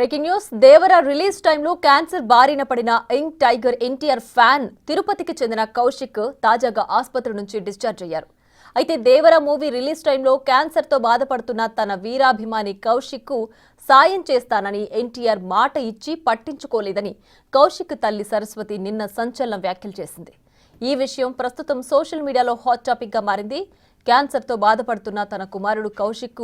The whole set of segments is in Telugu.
బ్రేకింగ్ న్యూస్ దేవర రిలీజ్ టైంలో క్యాన్సర్ బారిన పడిన యంగ్ టైగర్ ఎన్టీఆర్ ఫ్యాన్ తిరుపతికి చెందిన కౌశిక్ తాజాగా ఆసుపత్రి నుంచి డిశ్చార్జ్ అయ్యారు. అయితే దేవర మూవీ రిలీజ్ టైంలో క్యాన్సర్తో బాధపడుతున్న తన వీరాభిమాని కౌశిక్ సాయం చేస్తానని ఎన్టీఆర్ మాట ఇచ్చి పట్టించుకోలేదని కౌశిక్ తల్లి సరస్వతి నిన్న సంచలన వ్యాఖ్యలు చేసింది. ఈ విషయం ప్రస్తుతం సోషల్ మీడియాలో హాట్ టాపిక్ గా మారింది. క్యాన్సర్తో బాధపడుతున్న తన కుమారుడు కౌశిక్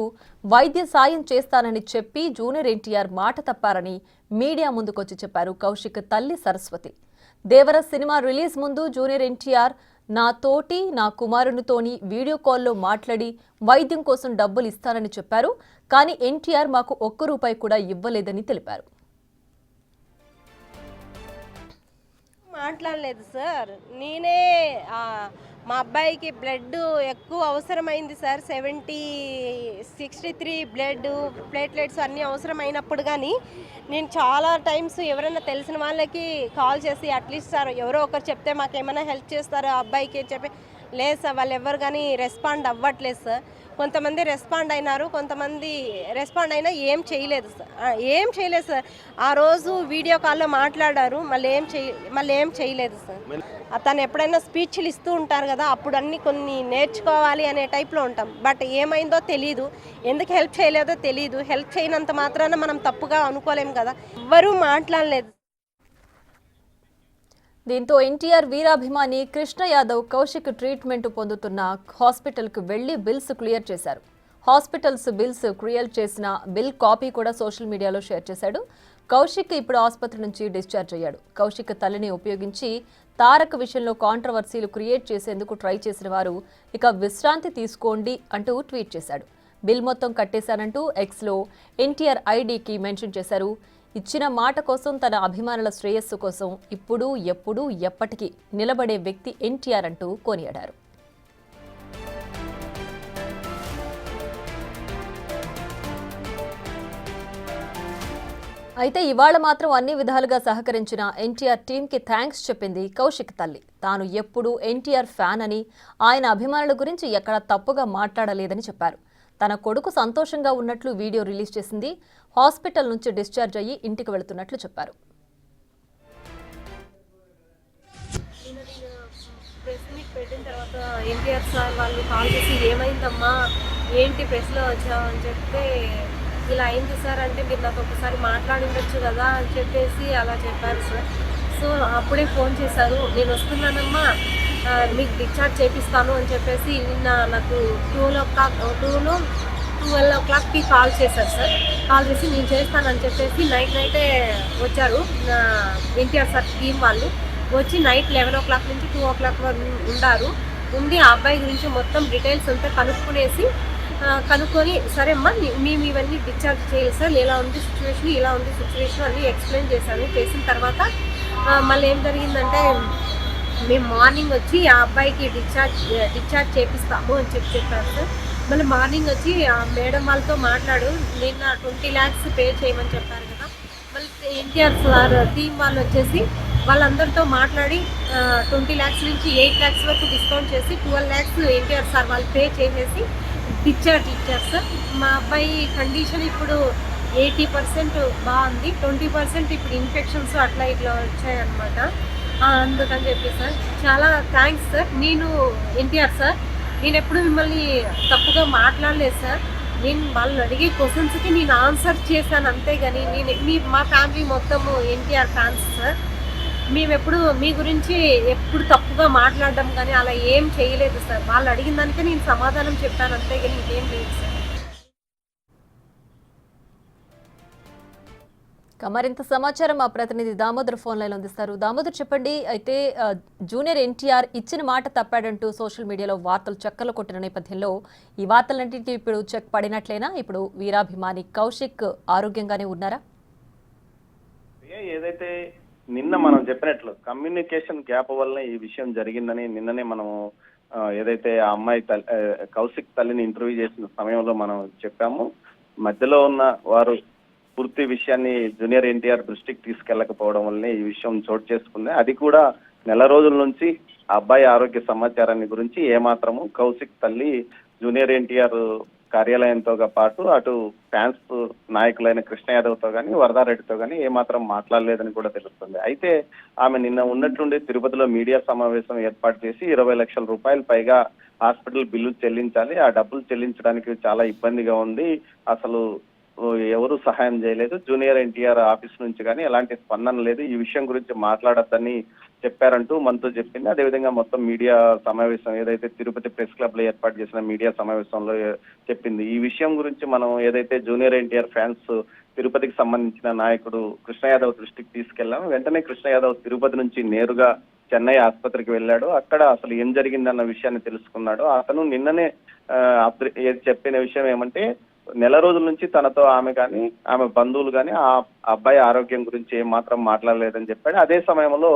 వైద్య సాయం చేస్తానని చెప్పి జూనియర్ ఎన్టీఆర్ మాట తప్పారని మీడియా ముందుకొచ్చి చెప్పారు కౌశిక్ తల్లి సరస్వతి. దేవర సినిమా రిలీజ్ ముందు జూనియర్ ఎన్టీఆర్ నా కుమారునితోని వీడియో కాల్లో మాట్లాడి వైద్యం కోసం డబ్బులు ఇస్తానని చెప్పారు. కానీ ఎన్టీఆర్ మాకు ఒక్క రూపాయి కూడా ఇవ్వలేదని తెలిపారు. మాట్లాడలేదు సార్. నేనే మా అబ్బాయికి బ్లడ్ ఎక్కువ అవసరమైంది సార్. 63 బ్లడ్ ప్లేట్లెట్స్ అన్నీ అవసరమైనప్పుడు కానీ నేను చాలా టైమ్స్ ఎవరైనా తెలిసిన వాళ్ళకి కాల్ చేసి అట్లీస్ట్ సార్ ఎవరో ఒకరు చెప్తే మాకేమైనా హెల్ప్ చేస్తారో అబ్బాయికి చెప్పి లేదు సార్, వాళ్ళు ఎవరు కానీ రెస్పాండ్ అవ్వట్లేదు సార్. కొంతమంది రెస్పాండ్ అయినారు, కొంతమంది రెస్పాండ్ అయినా ఏం చేయలేదు సార్. ఆ రోజు వీడియో కాల్లో మాట్లాడారు, మళ్ళీ ఏం చేయలేదు సార్. తను ఎప్పుడైనా స్పీచ్లు ఇస్తూ ఉంటారు కదా, అప్పుడు అన్నీ కొన్ని నేర్చుకోవాలి అనే టైప్లో ఉంటాం. బట్ ఏమైందో తెలీదు, ఎందుకు హెల్ప్ చేయలేదో తెలీదు. హెల్ప్ చేయనంత మాత్రాన మనం తప్పుగా అనుకోలేం కదా. ఎవ్వరూ మాట్లాడలేదు. దీంతో ఎన్టీఆర్ వీరాభిమాని కృష్ణ యాదవ్ కౌశిక్ ట్రీట్మెంట్ పొందుతున్న హాస్పిటల్కు వెళ్లి బిల్స్ క్లియర్ చేశారు. హాస్పిటల్స్ బిల్స్ క్లియర్ చేసిన బిల్ కాపీ కూడా సోషల్ మీడియాలో షేర్ చేశాడు. కౌశిక్ ఇప్పుడు ఆసుపత్రి నుంచి డిశ్చార్జ్ అయ్యాడు. కౌశిక్ తల్లిని ఉపయోగించి తారక్ విషయంలో కాంట్రవర్సీలు క్రియేట్ చేసేందుకు ట్రై చేసిన వారు ఇక విశ్రాంతి తీసుకోండి అంటూ ట్వీట్ చేశాడు. బిల్ మొత్తం కట్టేశానంటూ ఎక్స్లో ఎన్టీఆర్ ఐడికి మెన్షన్ చేశారు. ఇచ్చిన మాట కోసం, తన అభిమానుల శ్రేయస్సు కోసం ఇప్పుడు ఎప్పుడు ఎప్పటికీ నిలబడే వ్యక్తి ఎన్టీఆర్ అంటూ కొనియాడారు. అయితే ఇవాళ మాత్రం అన్ని విధాలుగా సహకరించిన ఎన్టీఆర్ టీంకి థ్యాంక్స్ చెప్పింది కౌశిక్ తల్లి. తాను ఎప్పుడూ ఎన్టీఆర్ ఫ్యాన్ అని, ఆయన అభిమానుల గురించి ఎక్కడా తప్పుగా మాట్లాడలేదని చెప్పారు. తన కొడుకు సంతోషంగా ఉన్నట్లు వీడియో రిలీజ్ చేసింది. హాస్పిటల్ నుంచి డిశ్చార్జ్ అయ్యి ఇంటికి వెళుతున్నట్లు చెప్పారు. ప్రెస్ మీట్ పెట్టిన తర్వాత ఎన్టీఆర్ సార్ వాళ్ళు కాల్ చేసి ఏమైందమ్మా, ఏంటి ప్రెస్లో వచ్చావని చెప్తే ఇలా అయింది సార్ అంటే మీరు నాకు ఒకసారి మాట్లాడిండొచ్చు కదా అని చెప్పేసి అలా చెప్పారు సార్. సో అప్పుడే ఫోన్ చేశారు, నేను వస్తున్నానమ్మా, మీకు డిశ్చార్జ్ చేపిస్తాను అని చెప్పేసి నిన్న నాకు 12 o'clockకి కాల్ చేశారు సార్. కాల్ చేసి నేను చేస్తానని చెప్పేసి నైటే వచ్చారు ఎన్టీఆర్ సార్ టీం వాళ్ళు. వచ్చి నైట్ 11 o'clock నుంచి 2 o'clock వరకు ఉండి ఆ అబ్బాయి గురించి మొత్తం డీటెయిల్స్ అంతా కనుక్కొని సరే అమ్మా మేము ఇవన్నీ డిశ్చార్జ్ చేయాలి సార్, ఇలా ఉంది సిచ్యువేషన్ అన్నీ ఎక్స్ప్లెయిన్ చేసిన తర్వాత మళ్ళీ ఏం జరిగిందంటే మేము మార్నింగ్ వచ్చి ఆ అబ్బాయికి డిశ్చార్జ్ చేపిస్తాము అని చెప్పారు సార్. మళ్ళీ మార్నింగ్ వచ్చి ఆ మేడం వాళ్ళతో మాట్లాడు, నిన్న 20 lakhs పే చేయమని చెప్పారు కదా. మళ్ళీ ఎన్టీఆర్ సార్ టీం వాళ్ళు వచ్చేసి వాళ్ళందరితో మాట్లాడి 20 lakhs నుంచి 8 lakhs వరకు డిస్కౌంట్ చేసి 12 lakhs ఎన్టీఆర్ సార్ వాళ్ళు పే చేసేసి డిశ్చార్జ్ ఇచ్చారు సార్. మా అబ్బాయి కండిషన్ ఇప్పుడు 80% బాగుంది, 20% ఇప్పుడు ఇన్ఫెక్షన్స్ అట్లా ఇట్లా వచ్చాయన్నమాట. అందుకని చెప్పి సార్ చాలా థ్యాంక్స్ సార్. నేను ఎన్టీఆర్ సార్, నేను ఎప్పుడు మిమ్మల్ని తప్పుగా మాట్లాడలేదు సార్. నేను వాళ్ళు అడిగే క్వశ్చన్స్కి నేను ఆన్సర్ చేశాను అంతేగాని మా ఫ్యామిలీ మొత్తము ఎన్టీఆర్ ఫ్యాన్స్ సార్. మేము ఎప్పుడు మీ గురించి ఎప్పుడు తప్పుగా మాట్లాడడం కానీ అలా ఏం చేయలేదు సార్. వాళ్ళు అడిగిన దానికే నేను సమాధానం చెప్పాను అంతేగాని ఇంకేం లేదు సార్. మరింత సమాచారం మా ప్రతినిధి దామోదర్ ఫోన్ లైన్ అందిస్తారు. దామోదర్ చెప్పండి, అయితే జూనియర్ ఎన్టీఆర్ ఇచ్చిన మాట తప్పాడంటూ సోషల్ మీడియాలో వార్తలు చక్కలు కొట్టిన నేపథ్యంలో ఈ వార్తలన్నింటినీ ఇప్పుడు చెక్ పడినట్లేనా? ఇప్పుడు వీరాభిమాని కౌశిక్ ఆరోగ్యంగానే ఉన్నారా? ఏదైతే నిన్న మనం చెప్పినట్లు కమ్యూనికేషన్ గ్యాప్ వల్ల ఈ విషయం జరిగిందని నిన్ననే మనము ఏదైతే ఆ అమ్మాయి కౌశిక్ తల్లిని ఇంటర్వ్యూ చేసిన సమయంలో మనం చెప్పాము. మధ్యలో ఉన్న వారు పూర్తి విషయాన్ని జూనియర్ ఎన్టీఆర్ దృష్టికి తీసుకెళ్లకపోవడం వల్లనే ఈ విషయం చోటు చేసుకుంది. అది కూడా నెల రోజుల నుంచి ఆ అబ్బాయి ఆరోగ్య సమాచారాన్ని గురించి ఏమాత్రము కౌశిక్ తల్లి జూనియర్ ఎన్టీఆర్ కార్యాలయంతో పాటు అటు ఫ్యాన్స్ నాయకులైన కృష్ణ యాదవ్తో కానీ వరదారెడ్డితో కానీ ఏమాత్రం మాట్లాడలేదని కూడా తెలుస్తుంది. అయితే ఆమె నిన్న ఉన్నట్టుండి తిరుపతిలో మీడియా సమావేశం ఏర్పాటు చేసి 20 లక్షల రూపాయలు పైగా హాస్పిటల్ బిల్లు చెల్లించాలి, ఆ డబ్బులు చెల్లించడానికి చాలా ఇబ్బందిగా ఉంది, అసలు ఎవరు సహాయం చేయలేదు, జూనియర్ ఎన్టీఆర్ ఆఫీస్ నుంచి కానీ ఎలాంటి స్పందన లేదు, ఈ విషయం గురించి మాట్లాడొద్దని చెప్పారంటూ మనతో చెప్పింది. అదేవిధంగా మొత్తం మీడియా సమావేశం ఏదైతే తిరుపతి ప్రెస్ క్లబ్ లో ఏర్పాటు చేసిన మీడియా సమావేశంలో చెప్పింది. ఈ విషయం గురించి మనం ఏదైతే జూనియర్ ఎన్టీఆర్ ఫ్యాన్స్ తిరుపతికి సంబంధించిన నాయకుడు కృష్ణ యాదవ్ దృష్టికి తీసుకెళ్లాం. వెంటనే కృష్ణ యాదవ్ తిరుపతి నుంచి నేరుగా చెన్నై ఆసుపత్రికి వెళ్ళాడు. అక్కడ అసలు ఏం జరిగిందన్న విషయాన్ని తెలుసుకున్నాడు. అతను నిన్ననే చెప్పిన విషయం ఏమంటే, నెల రోజుల నుంచి తనతో ఆమె కానీ ఆమె బంధువులు కానీ ఆ అబ్బాయి ఆరోగ్యం గురించి ఏం మాత్రం మాట్లాడలేదని చెప్పాడు. అదే సమయంలో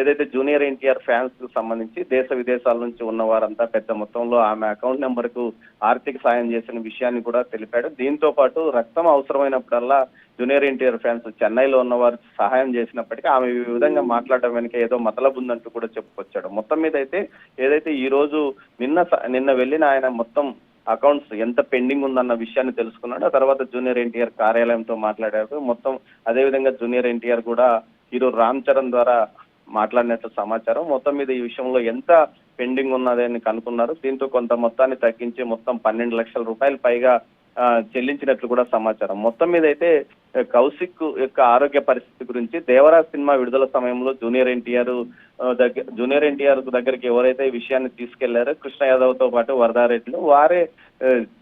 ఏదైతే జూనియర్ ఎన్టీఆర్ ఫ్యాన్స్ కు సంబంధించి దేశ విదేశాల నుంచి ఉన్న వారంతా పెద్ద మొత్తంలో ఆమె అకౌంట్ నెంబర్ కు ఆర్థిక సాయం చేసిన విషయాన్ని కూడా తెలిపాడు. దీంతో పాటు రక్తం అవసరమైనప్పుడల్లా జూనియర్ ఎన్టీఆర్ ఫ్యాన్స్ చెన్నైలో ఉన్న వారు సహాయం చేసినప్పటికీ ఆమె ఈ విధంగా మాట్లాడడం వెనుక ఏదో మతలబు ఉందంటూ కూడా చెప్పుకొచ్చాడు. మొత్తం మీద అయితే ఏదైతే ఈ రోజు నిన్న వెళ్ళిన ఆయన మొత్తం అకౌంట్స్ ఎంత పెండింగ్ ఉందన్న విషయాన్ని తెలుసుకున్నాడు. ఆ తర్వాత జూనియర్ ఎన్టీఆర్ కార్యాలయంతో మాట్లాడారు. మొత్తం అదేవిధంగా జూనియర్ ఎన్టీఆర్ కూడా హీరో రామ్ చరణ్ ద్వారా మాట్లాడినట్లు సమాచారం. మొత్తం మీద ఈ విషయంలో ఎంత పెండింగ్ ఉన్నదని కనుక్కున్నారు. దీంతో కొంత మొత్తాన్ని తగ్గించి మొత్తం 12 లక్షల రూపాయలు పైగా చెల్లించినట్లు కూడా సమాచారం. మొత్తం మీద అయితే కౌశిక్ యొక్క ఆరోగ్య పరిస్థితి గురించి దేవరా సినిమా విడుదల సమయంలో జూనియర్ ఎన్టీఆర్ దగ్గరికి ఎవరైతే ఈ విషయాన్ని తీసుకెళ్లారో కృష్ణ యాదవ్ తో పాటు వరదారెడ్డిలు వారే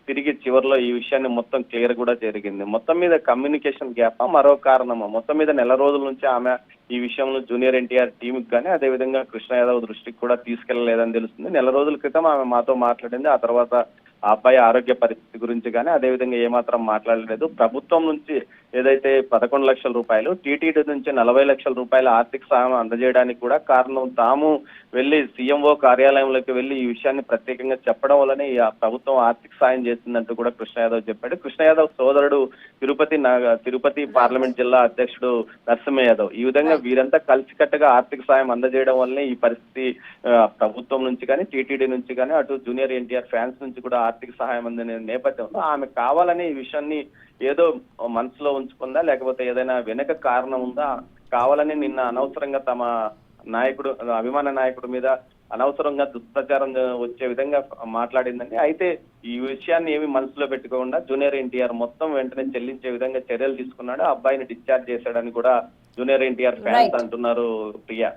తిరిగి చివరిలో ఈ విషయాన్ని మొత్తం క్లియర్ కూడా జరిగింది. మొత్తం మీద కమ్యూనికేషన్ గ్యాప్ మరో కారణమా? మొత్తం మీద నెల రోజుల నుంచి ఆమె ఈ విషయంలో జూనియర్ ఎన్టీఆర్ టీంకి కానీ అదేవిధంగా కృష్ణ యాదవ్ దృష్టికి కూడా తీసుకెళ్లలేదని తెలుస్తుంది. నెల రోజుల క్రితం ఆమె మాతో మాట్లాడింది. ఆ తర్వాత ఆ అబ్బాయి ఆరోగ్య పరిస్థితి గురించి కానీ అదేవిధంగా ఏమాత్రం మాట్లాడలేదు. ప్రభుత్వం నుంచి ఏదైతే 11 లక్షల రూపాయలు, టీటీడీ నుంచి 40 లక్షల రూపాయల ఆర్థిక సహాయం అందజేయడానికి కూడా కారణం తాము వెళ్లి సీఎంఓ కార్యాలయంలోకి వెళ్లి ఈ విషయాన్ని ప్రత్యేకంగా చెప్పడం వల్లనే ఈ ప్రభుత్వం ఆర్థిక సాయం చేసిందంటూ కూడా కృష్ణ యాదవ్ చెప్పాడు. కృష్ణ యాదవ్ సోదరుడు తిరుపతి పార్లమెంట్ జిల్లా అధ్యక్షుడు నరసింహ యాదవ్. ఈ విధంగా వీరంతా కలిసికట్టుగా ఆర్థిక సాయం అందజేయడం వల్లనే ఈ పరిస్థితి ప్రభుత్వం నుంచి కానీ టీటీడీ నుంచి కానీ అటు జూనియర్ ఎన్టీఆర్ ఫ్యాన్స్ నుంచి కూడా ఆర్థిక సహాయం అందిన నేపథ్యంలో ఆమె కావాలని ఈ విషయాన్ని ఏదో మనసులో ఉంచుకుందా, లేకపోతే ఏదైనా వెనక కారణం ఉందా, కావాలని నిన్న అనవసరంగా తమ నాయకుడు అభిమాన నాయకుడి మీద అనవసరంగా దుష్ప్రచారం వచ్చే విధంగా మాట్లాడిందండి. అయితే ఈ విషయాన్ని ఏమి మనసులో పెట్టుకోకుండా జూనియర్ ఎన్టీఆర్ మొత్తం వెంటనే చెల్లించే విధంగా చర్యలు తీసుకున్నాడు. అబ్బాయిని డిశ్చార్జ్ చేశాడని కూడా జూనియర్ ఎన్టీఆర్ ఫ్యాన్స్ అంటున్నారు. ప్రియా.